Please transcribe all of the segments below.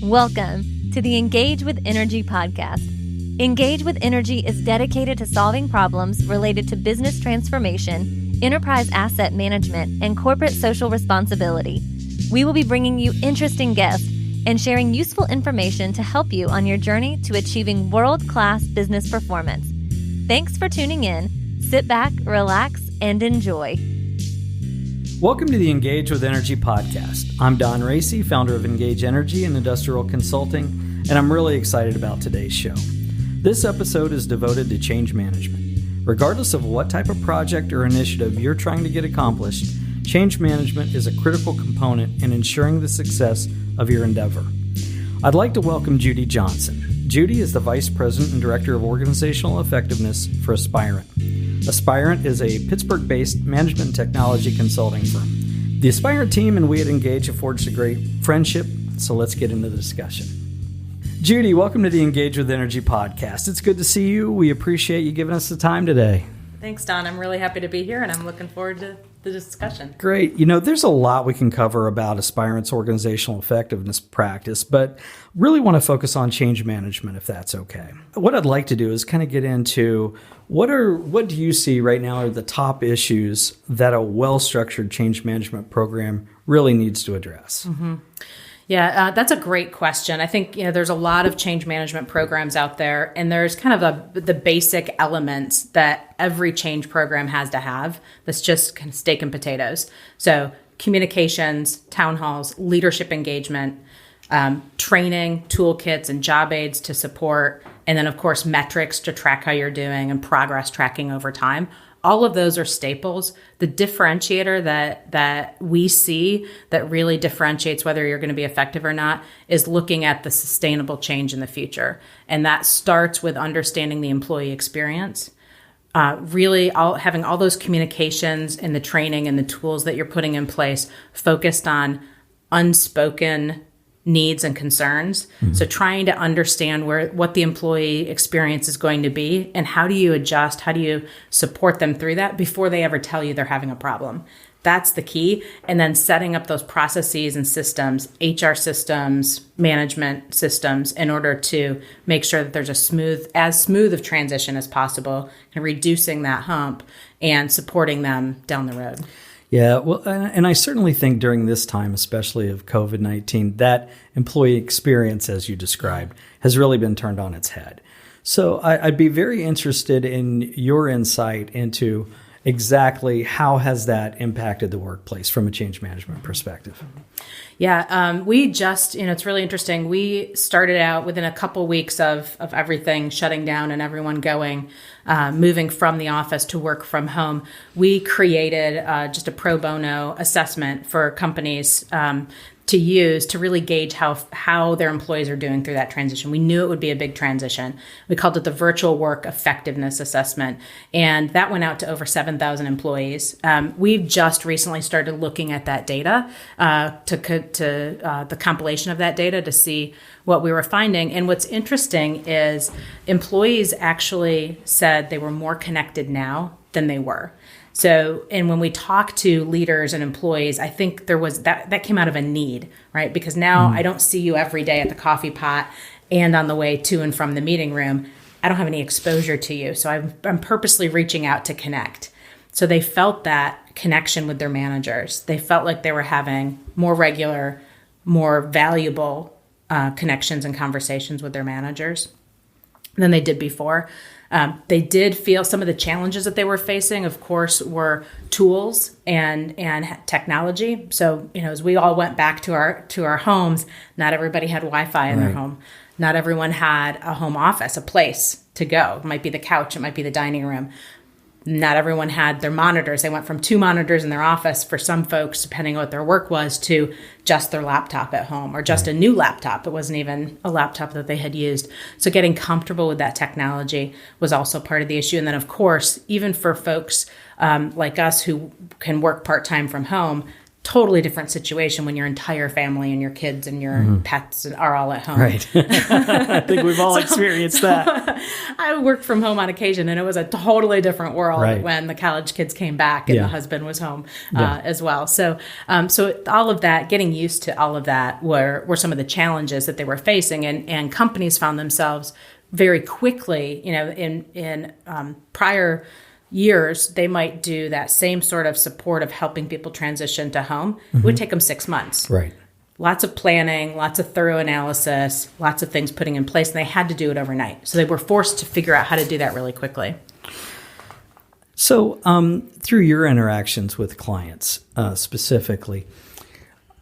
Welcome to the Engage with Energy podcast. Engage with Energy is dedicated to solving problems related to business transformation, enterprise asset management, and corporate social responsibility. We will be bringing you interesting guests and sharing useful information to help you on your journey to achieving world-class business performance. Thanks for tuning in. Sit back, relax, and enjoy. Welcome to the Engage with Energy podcast. I'm Don Racy, founder of Engage Energy and Industrial Consulting, and I'm really excited about today's show. This episode is devoted to change management. Regardless of what type of project or initiative you're trying to get accomplished, change management is a critical component in ensuring the success of your endeavor. I'd like to welcome Judy Johnson. Judy is the Vice President and Director of Organizational Effectiveness for Aspirant. Aspirant is a Pittsburgh-based management and technology consulting firm. The Aspirant team and we at Engage have forged a great friendship, so let's get into the discussion. Judy, welcome to the Engage with Energy podcast. It's good to see you. We appreciate you giving us the time today. Thanks, Don. I'm really happy to be here, and I'm looking forward to the discussion. Great. You know, there's a lot we can cover about Aspirant's organizational effectiveness practice, but really want to focus on change management, if that's okay. What I'd like to do is kind of get into what do you see right now are the top issues that a well-structured change management program really needs to address? Mm-hmm. Yeah, that's a great question. I think there's a lot of change management programs out there, and there's kind of the basic elements that every change program has to have. That's just kind of steak and potatoes. So communications, town halls, leadership engagement, training, toolkits, and job aids to support, and then of course metrics to track how you're doing and progress tracking over time. All of those are staples. The differentiator that we see that really differentiates whether you're going to be effective or not is looking at the sustainable change in the future. And that starts with understanding the employee experience, having all those communications and the training and the tools that you're putting in place focused on unspoken needs and concerns. Mm-hmm. So trying to understand what the employee experience is going to be and how do you adjust, how do you support them through that before they ever tell you they're having a problem. That's the key. And then setting up those processes and systems, HR systems, management systems, in order to make sure that there's as smooth of transition as possible, and reducing that hump and supporting them down the road. Yeah, well, and I certainly think during this time, especially of COVID-19, that employee experience, as you described, has really been turned on its head. So I'd be very interested in your insight into exactly how has that impacted the workplace from a change management perspective. Yeah, we just, it's really interesting. We started out within a couple weeks of everything shutting down and everyone moving from the office to work from home. We created just a pro bono assessment for companies to use to really gauge how their employees are doing through that transition. We knew it would be a big transition. We called it the Virtual Work Effectiveness Assessment, and that went out to over 7,000 employees. We've just recently started looking at that data, to the compilation of that data to see what we were finding. And what's interesting is employees actually said they were more connected now than they were. So, and when we talk to leaders and employees, I think there was that came out of a need, right? Because now I don't see you every day at the coffee pot and on the way to and from the meeting room. I don't have any exposure to you. So I'm purposely reaching out to connect. So they felt that connection with their managers. They felt like they were having more regular, more valuable connections and conversations with their managers than they did before. They did feel some of the challenges that they were facing, of course, were tools and technology. So, as we all went back to our homes, not everybody had Wi-Fi in their home. Not everyone had a home office, a place to go. It might be the couch, it might be the dining room. Not everyone had their monitors. They went from 2 monitors in their office for some folks, depending on what their work was, to just their laptop at home or just a new laptop. It wasn't even a laptop that they had used. So getting comfortable with that technology was also part of the issue. And then, of course, even for folks like us who can work part-time from home, totally different situation when your entire family and your kids and your pets are all at home. Right. I think we've all experienced that. I worked from home on occasion, and it was a totally different world when the college kids came back and the husband was home as well. So all of that, getting used to all of that were some of the challenges that they were facing, and companies found themselves very quickly, in prior years, they might do that same sort of support of helping people transition to home. It would take them 6 months. Right. Lots of planning, lots of thorough analysis, lots of things putting in place, and they had to do it overnight. So they were forced to figure out how to do that really quickly. So through your interactions with clients specifically,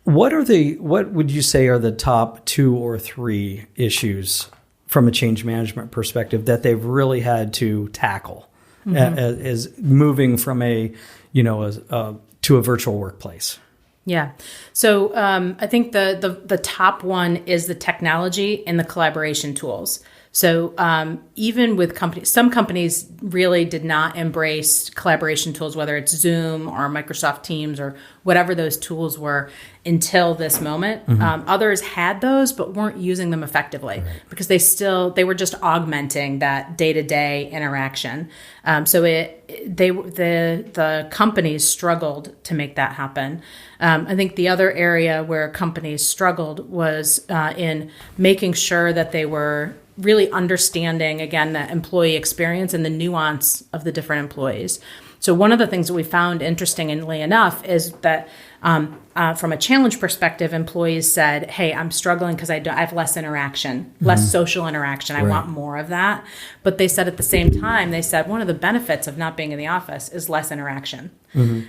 what would you say are the top 2 or 3 issues from a change management perspective that they've really had to tackle as moving from to a virtual workplace? Yeah. So I think the top one is the technology and the collaboration tools. So even with companies, some companies really did not embrace collaboration tools, whether it's Zoom or Microsoft Teams or whatever those tools were until this moment. Others had those, but weren't using them effectively because they were just augmenting that day-to-day interaction. So the companies struggled to make that happen. I think the other area where companies struggled was in making sure that they were really understanding, again, the employee experience and the nuance of the different employees. So one of the things that we found, interestingly enough, is that from a challenge perspective, employees said, hey, I'm struggling because I have less interaction, less social interaction. I want more of that. But they said at the same time, one of the benefits of not being in the office is less interaction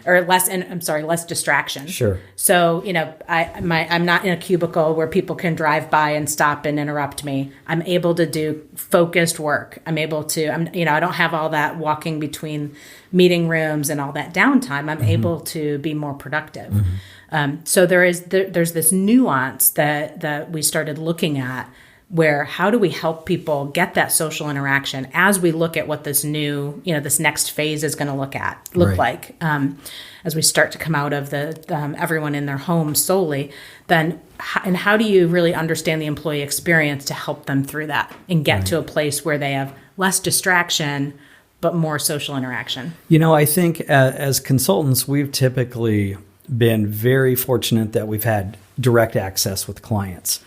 or less distraction. Sure. So, I'm not in a cubicle where people can drive by and stop and interrupt me. I'm able to do focused work. I don't have all that walking between meeting rooms and all that downtime. I'm able to be more productive. So there's this nuance that we started looking at, where how do we help people get that social interaction as we look at what this new, this next phase is going to look like as we start to come out of the everyone in their homes solely. And how do you really understand the employee experience to help them through that and get to a place where they have less distraction but more social interaction? I think as consultants, we've typically been very fortunate that we've had direct access with clients,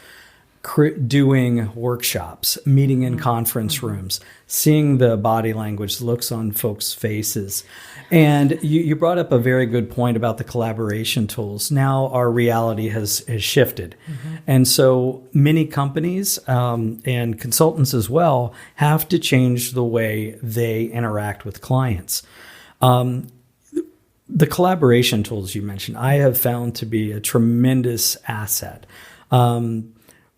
doing workshops, meeting in conference rooms, seeing the body language, looks on folks' faces. And you brought up a very good point about the collaboration tools. Now our reality has shifted. And so many companies and consultants as well have to change the way they interact with clients. The collaboration tools you mentioned, I have found to be a tremendous asset.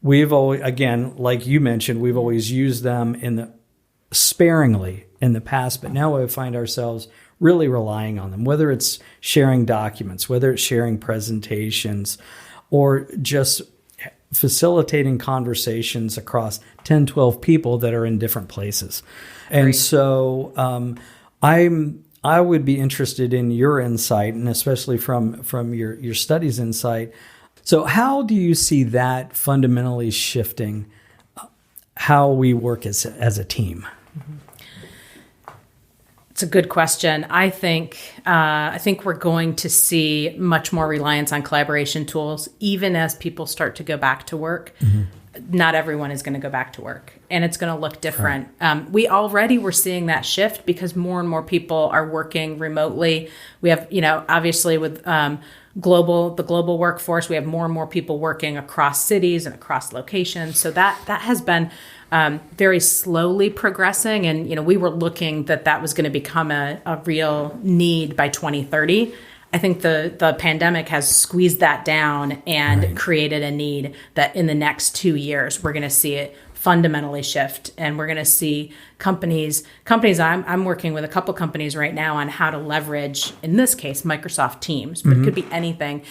We've always, again, like you mentioned, we've always used them sparingly in the past, but now we find ourselves really relying on them, whether it's sharing documents, whether it's sharing presentations, or just facilitating conversations across 10, 12 people that are in different places. And so I would be interested in your insight, and especially from your studies insight. So how do you see that fundamentally shifting how we work as a team? It's a good question. I think we're going to see much more reliance on collaboration tools, even as people start to go back to work. Not everyone is going to go back to work, and it's going to look different. Right. We already were seeing that shift because more and more people are working remotely. We have, obviously with the global workforce, we have more and more people working across cities and across locations. So that has been very slowly progressing, and we were looking that was going to become a real need by 2030. I think the pandemic has squeezed that down and created a need that in the next 2 years, we're going to see it fundamentally shift. And we're going to see companies, I'm working with a couple companies right now on how to leverage, in this case, Microsoft Teams, but it could be anything,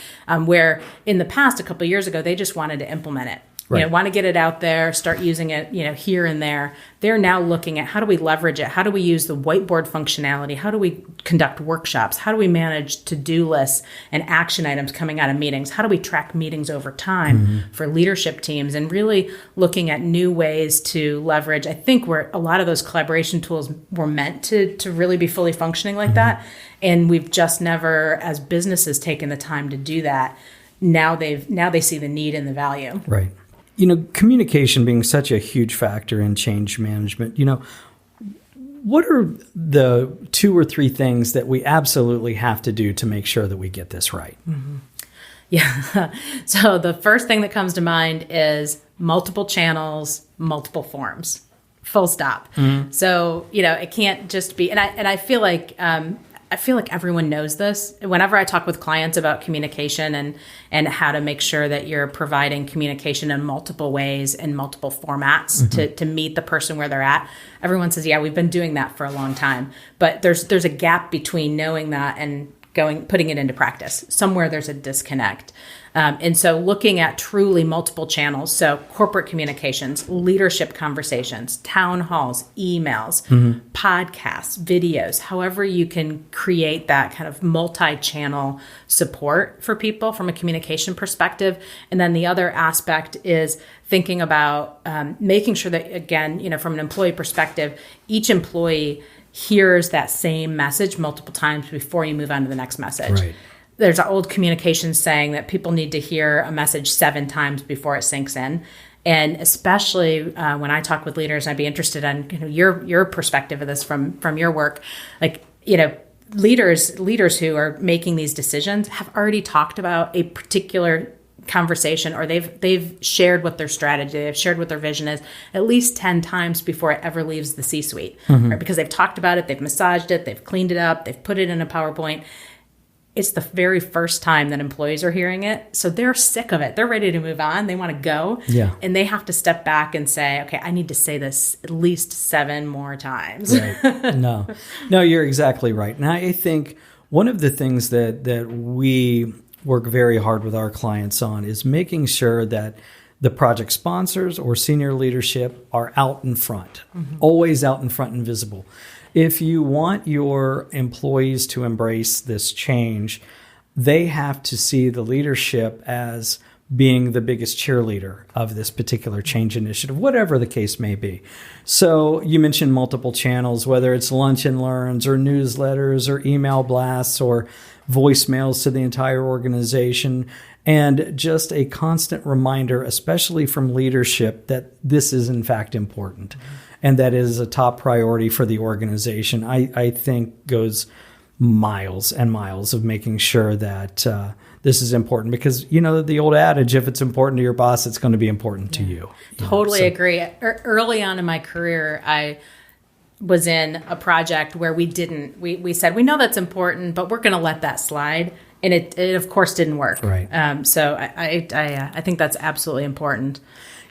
where in the past, a couple of years ago, they just wanted to implement it. want to get it out there, start using it, here and there. They're now looking at how do we leverage it? How do we use the whiteboard functionality? How do we conduct workshops? How do we manage to-do lists and action items coming out of meetings? How do we track meetings over time for leadership teams? And really looking at new ways to leverage, I think, where a lot of those collaboration tools were meant to really be fully functioning like that. And we've just never, as businesses, taken the time to do that. Now they see the need and the value. Right. Communication being such a huge factor in change management, what are the 2 or 3 things that we absolutely have to do to make sure that we get this right? Yeah. So the first thing that comes to mind is multiple channels, multiple forms, full stop. So, it can't just be, and I feel like everyone knows this. Whenever I talk with clients about communication and how to make sure that you're providing communication in multiple ways and multiple formats to meet the person where they're at, everyone says, yeah, we've been doing that for a long time. But there's a gap between knowing that and putting it into practice. Somewhere there's a disconnect. And so looking at truly multiple channels, so corporate communications, leadership conversations, town halls, emails, podcasts, videos, however you can create that kind of multi-channel support for people from a communication perspective. And then the other aspect is thinking about making sure that, again, from an employee perspective, each employee hears that same message multiple times before you move on to the next message. Right. There's an old communication saying that people need to hear a message 7 times before it sinks in. And especially when I talk with leaders, I'd be interested in your perspective of this from your work. Leaders who are making these decisions have already talked about a particular conversation, or they've shared what their strategy, they've shared what their vision is at least 10 times before it ever leaves the C-suite, right? Because they've talked about it, they've massaged it, they've cleaned it up, they've put it in a PowerPoint. It's the very first time that employees are hearing it. So they're sick of it. They're ready to move on. They want to go. Yeah. And they have to step back and say, okay, I need to say this at least 7 more times. Right. No, you're exactly right. And I think one of the things that we work very hard with our clients on is making sure that the project sponsors or senior leadership are out in front, always out in front and visible. If you want your employees to embrace this change, they have to see the leadership as being the biggest cheerleader of this particular change initiative, whatever the case may be. So you mentioned multiple channels, whether it's lunch and learns or newsletters or email blasts or voicemails to the entire organization, and just a constant reminder, especially from leadership, that this is in fact important. And that is a top priority for the organization. I think goes miles and miles of making sure that this is important, because the old adage, if it's important to your boss, it's going to be important to you. Totally agree. Early on in my career, I was in a project where we said, we know that's important, but we're going to let that slide. And it of course didn't work. Right. So I think that's absolutely important.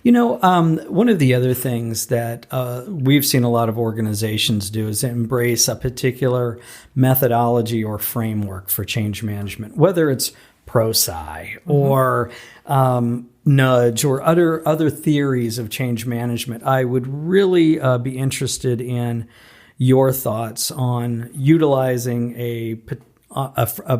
One of the other things that we've seen a lot of organizations do is embrace a particular methodology or framework for change management, whether it's ProSci or Nudge or other theories of change management. I would really be interested in your thoughts on utilizing a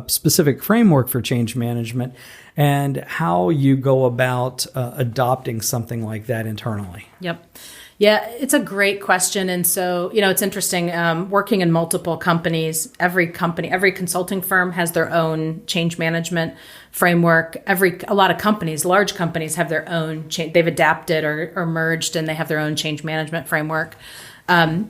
specific framework for change management and how you go about adopting something like that internally. Yep. Yeah, it's a great question. And so, it's interesting, working in multiple companies, every consulting firm has their own change management framework. A lot of companies, large companies, have their own they've adapted or merged, and they have their own change management framework.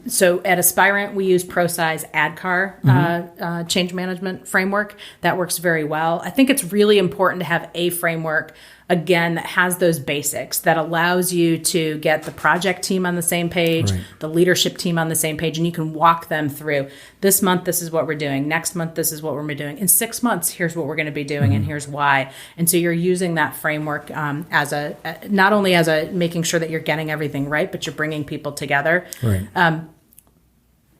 So at Aspirant, we use ProSci's ADKAR change management framework. That works very well. I think it's really important to have a framework, again, that has those basics, that allows you to get the project team on the same page, right, the leadership team on the same page, and you can walk them through. This month, this is what we're doing. Next month, this is what we're doing. In 6 months, here's what we're going to be doing, and here's why. And so you're using that framework as not only as making sure that you're getting everything right, but you're bringing people together. Right.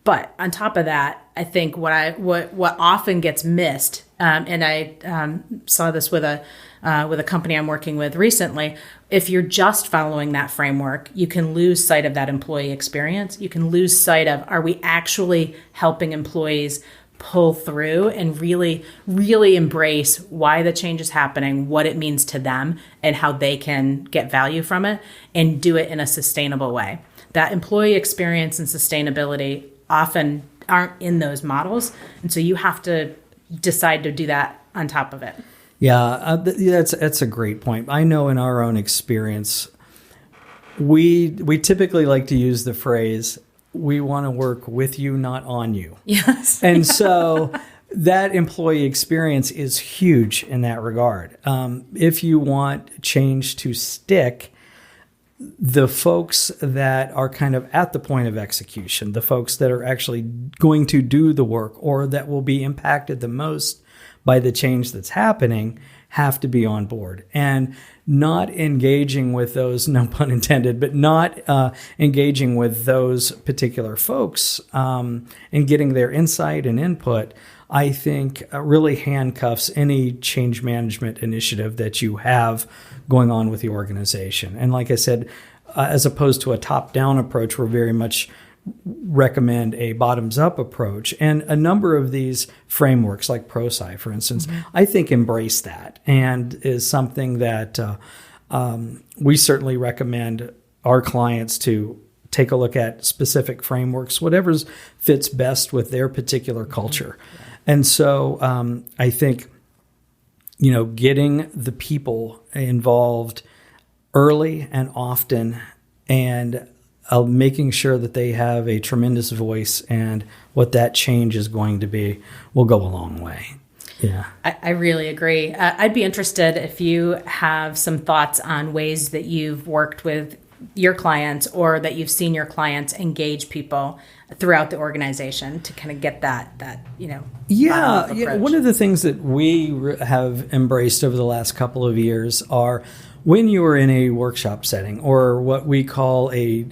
But on top of that, I think what often gets missed, and I saw this with a company I'm working with recently. If you're just following that framework, you can lose sight of that employee experience. You can lose sight of, are we actually helping employees pull through and really, really embrace why the change is happening, what it means to them, and how they can get value from it, and do it in a sustainable way. That employee experience and sustainability often aren't in those models. And so you have to decide to do that on top of it. Yeah, that's a great point. I know in our own experience, we typically like to use the phrase, we want to work with you, not on you. Yes. And so that employee experience is huge in that regard. If you want change to stick, the folks that are kind of at the point of execution, the folks that are actually going to do the work or that will be impacted the most by the change that's happening, have to be on board. And not engaging with those, no pun intended, but not engaging with those particular folks and getting their insight and input, I think really handcuffs any change management initiative that you have going on with the organization. And like I said, as opposed to a top-down approach, we're very much recommend a bottoms-up approach. And a number of these frameworks, like ProSci, for instance, I think embrace that and is something that we certainly recommend our clients to take a look at specific frameworks, whatever fits best with their particular culture. And so I think, getting the people involved early and often and making sure that they have a tremendous voice and what that change is going to be will go a long way. Yeah, I really agree. I'd be interested if you have some thoughts on ways that you've worked with your clients or that you've seen your clients engage people throughout the organization to kind of get that Yeah, one of the things that we have embraced over the last couple of years are when you are in a workshop setting or what we call a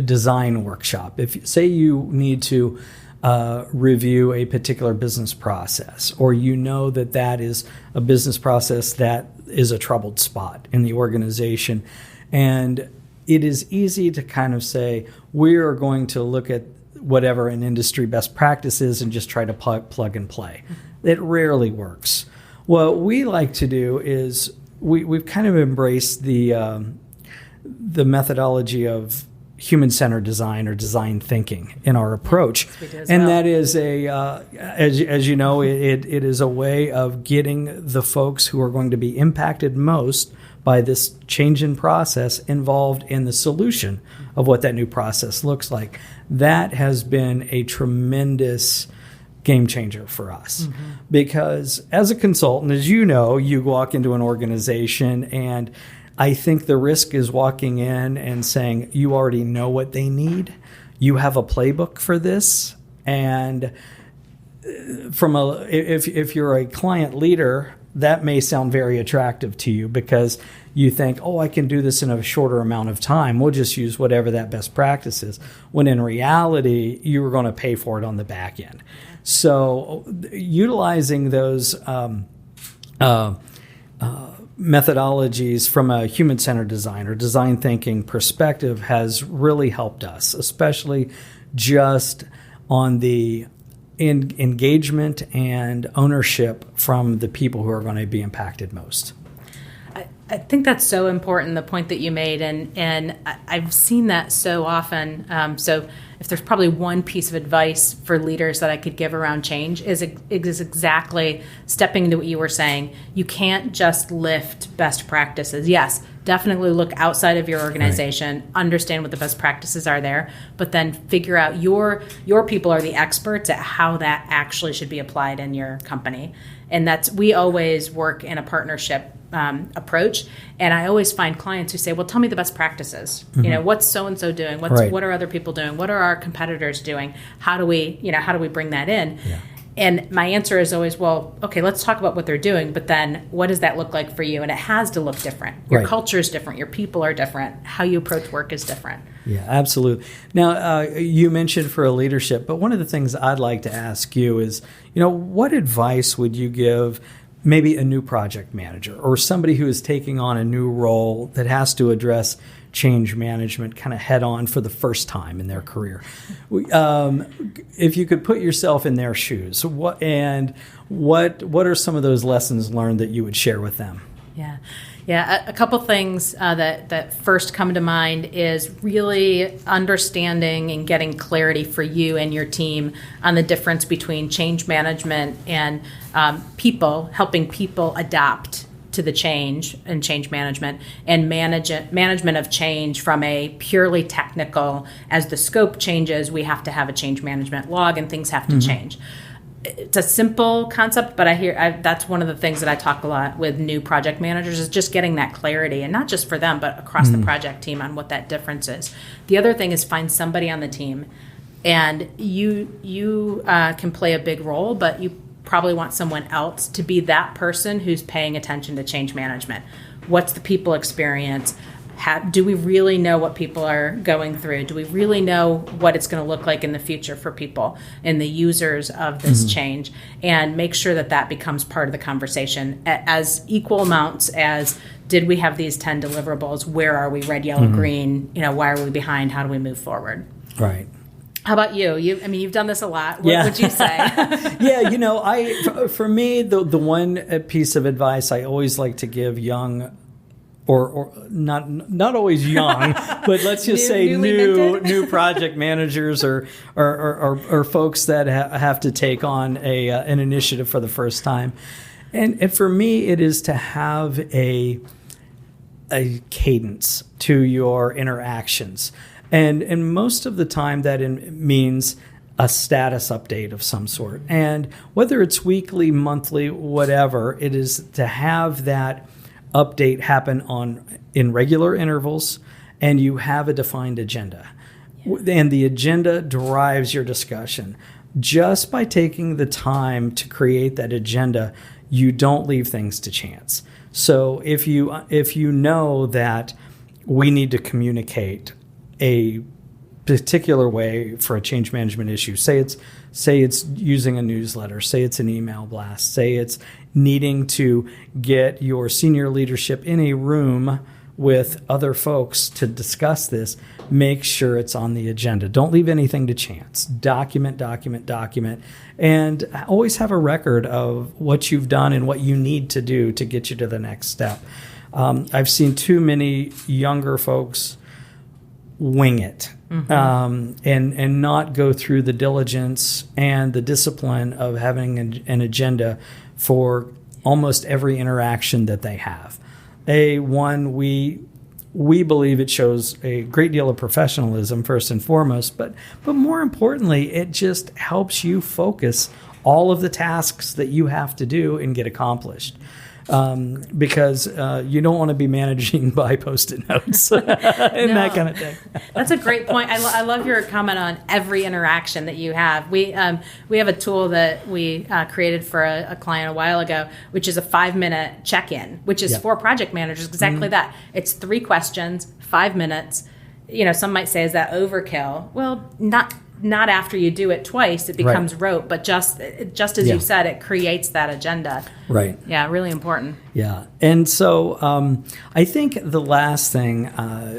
design workshop. If say you need to review a particular business process, or that is a business process that is a troubled spot in the organization, and it is easy to kind of say, we are going to look at whatever an industry best practice is and just try to plug and play. It rarely works. What we like to do is we've kind of embraced the methodology of human-centered design or design thinking in our approach. And that is as you know, it is a way of getting the folks who are going to be impacted most by this change in process involved in the solution of what that new process looks like. That has been a tremendous game changer for us because as a consultant, as you know, you walk into an organization and I think the risk is walking in and saying, you already know what they need. You have a playbook for this. And if you're a client leader, that may sound very attractive to you because you think, I can do this in a shorter amount of time. We'll just use whatever that best practice is. When in reality, you were going to pay for it on the back end. So utilizing those methodologies from a human-centered design or design thinking perspective has really helped us, especially just on the engagement and ownership from the people who are going to be impacted most. I think that's so important, the point that you made, and I've seen that so often. So if there's probably one piece of advice for leaders that I could give around change is exactly stepping into what you were saying. You can't just lift best practices. Yes, definitely look outside of your organization, understand what the best practices are there, but then figure out your people are the experts at how that actually should be applied in your company. And we always work in a partnership approach. And I always find clients who say, well, tell me the best practices. What's so-and-so doing? What are other people doing? What are our competitors doing? How do we bring that in? Yeah. And my answer is always, well, okay, let's talk about what they're doing, but then what does that look like for you? And it has to look different. Your culture is different. Your people are different. How you approach work is different. Yeah, absolutely. Now, you mentioned for a leadership, but one of the things I'd like to ask you is, what advice would you give maybe a new project manager or somebody who is taking on a new role that has to address change management kind of head on for the first time in their career? If you could put yourself in their shoes, what are some of those lessons learned that you would share with them? Yeah. A couple things that first come to mind is really understanding and getting clarity for you and your team on the difference between change management and helping people adapt to the change and change management, and management of change from a purely technical, as the scope changes, we have to have a change management log and things have to change. It's a simple concept, but that's one of the things that I talk a lot with new project managers is just getting that clarity, and not just for them, but across the project team on what that difference is. The other thing is find somebody on the team, and you can play a big role, but you probably want someone else to be that person who's paying attention to change management. What's the people experience? Do we really know what people are going through? Do we really know what it's going to look like in the future for people and the users of this change? And make sure that becomes part of the conversation as equal amounts as, did we have these 10 deliverables? Where are we? Red, yellow, green? Why are we behind? How do we move forward? Right. How about you? You've done this a lot. What would you say? For me, the one piece of advice I always like to give young, or not always young, but let's just say new project managers or folks that have to take on an initiative for the first time, and for me, it is to have a cadence to your interactions. And most of the time that means a status update of some sort. And whether it's weekly, monthly, whatever, it is to have that update happen in regular intervals, and you have a defined agenda. And the agenda drives your discussion. Just by taking the time to create that agenda, you don't leave things to chance. So if you know that we need to communicate a particular way for a change management issue, say it's using a newsletter, say it's an email blast, say it's needing to get your senior leadership in a room with other folks to discuss this, make sure it's on the agenda. Don't leave anything to chance. Document, and always have a record of what you've done and what you need to do to get you to the next step. I've seen too many younger folks wing it and not go through the diligence and the discipline of having an agenda for almost every interaction that they have. We believe it shows a great deal of professionalism first and foremost, but more importantly, it just helps you focus all of the tasks that you have to do and get accomplished. Because you don't want to be managing by Post-it notes and that kind of thing. That's a great point. I love your comment on every interaction that you have. We have a tool that we created for a client a while ago, which is a 5-minute check-in, which is for project managers, exactly that. It's 3 questions, 5 minutes. Some might say, is that overkill? Well, not after you do it twice, it becomes rote, but just as you said, it creates that agenda. Right. Yeah, really important. Yeah. And so I think the last thing,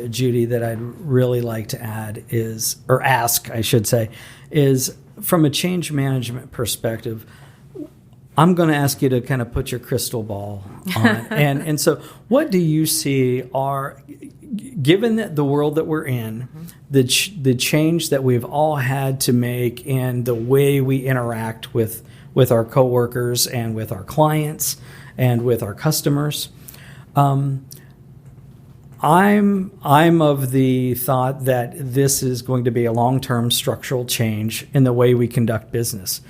Judy, that I'd really like to add is from a change management perspective, I'm going to ask you to kind of put your crystal ball on. and so what do you see given the world that we're in, the change that we've all had to make in the way we interact with our coworkers and with our clients and with our customers, I'm of the thought that this is going to be a long-term structural change in the way we conduct business.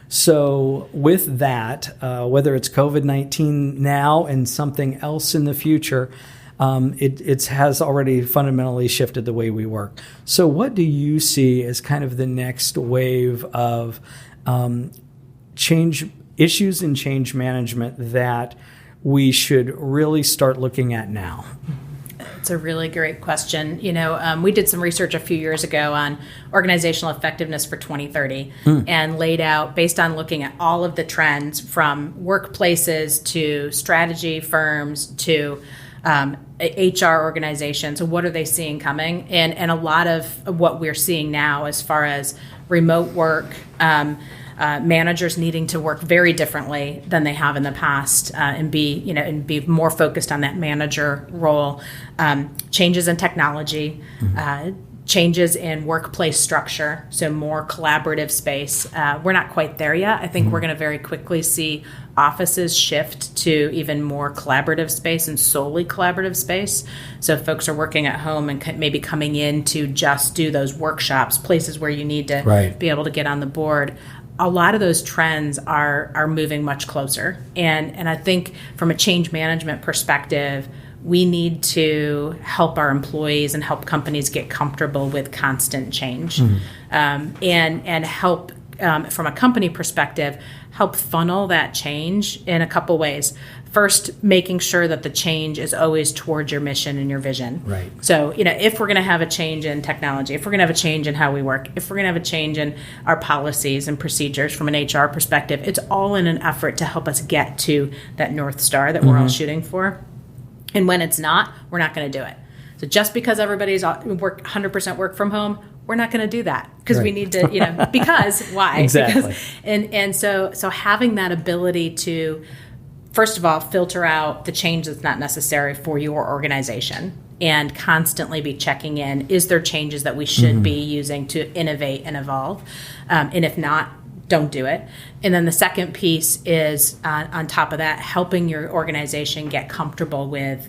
So with that, whether it's COVID-19 now and something else in the future, it has already fundamentally shifted the way we work. So what do you see as kind of the next wave of issues in change management that we should really start looking at now? It's a really great question. We did some research a few years ago on organizational effectiveness for 2030 and laid out, based on looking at all of the trends from workplaces to strategy firms to HR organizations. What are they seeing coming? And a lot of what we're seeing now as far as remote work, managers needing to work very differently than they have in the past, and be more focused on that manager role. Changes in technology, changes in workplace structure, so more collaborative space. We're not quite there yet. I think we're going to very quickly see offices shift to even more collaborative space and solely collaborative space. So folks are working at home and maybe coming in to just do those workshops, places where you need to be able to get on the board. A lot of those trends are moving much closer. And I think from a change management perspective, we need to help our employees and help companies get comfortable with constant change, and help, from a company perspective, help funnel that change in a couple ways. First, making sure that the change is always towards your mission and your vision. Right. So, if we're going to have a change in technology, if we're going to have a change in how we work, if we're going to have a change in our policies and procedures from an HR perspective, it's all in an effort to help us get to that North Star that we're all shooting for. And when it's not, we're not going to do it. So just because everybody's 100% work from home, we're not going to do that because we need to, because why? Exactly. Because, so having that ability to, first of all, filter out the change that's not necessary for your organization and constantly be checking in. Is there changes that we should be using to innovate and evolve? And if not, don't do it. And then the second piece is, on top of that, helping your organization get comfortable with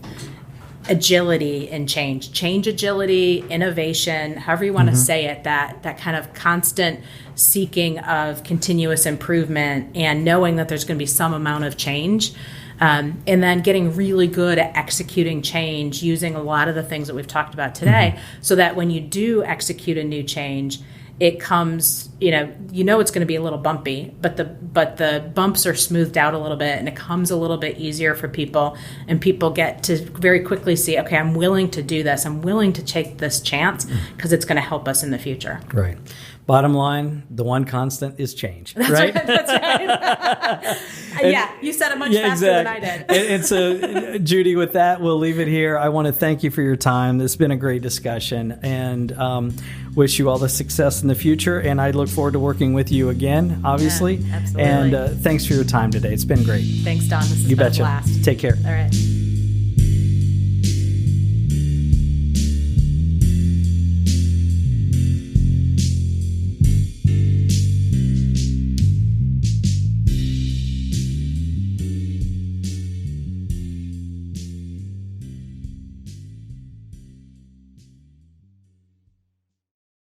agility and change agility, innovation, however you want to say it, that kind of constant seeking of continuous improvement and knowing that there's going to be some amount of change. And then getting really good at executing change using a lot of the things that we've talked about today, so that when you do execute a new change, it comes, it's going to be a little bumpy, but the bumps are smoothed out a little bit and it comes a little bit easier for people, and people get to very quickly see, okay, I'm willing to do this. I'm willing to take this chance because it's going to help us in the future. Right. Bottom line, the one constant is change. That's right? That's right. Yeah, you said it much faster than I did. And so, Judy, with that, we'll leave it here. I want to thank you for your time. It's been a great discussion, and wish you all the success in the future. And I look forward to working with you again, obviously. Yeah, absolutely. And thanks for your time today. It's been great. Thanks, Don. This has been a blast. Take care. All right.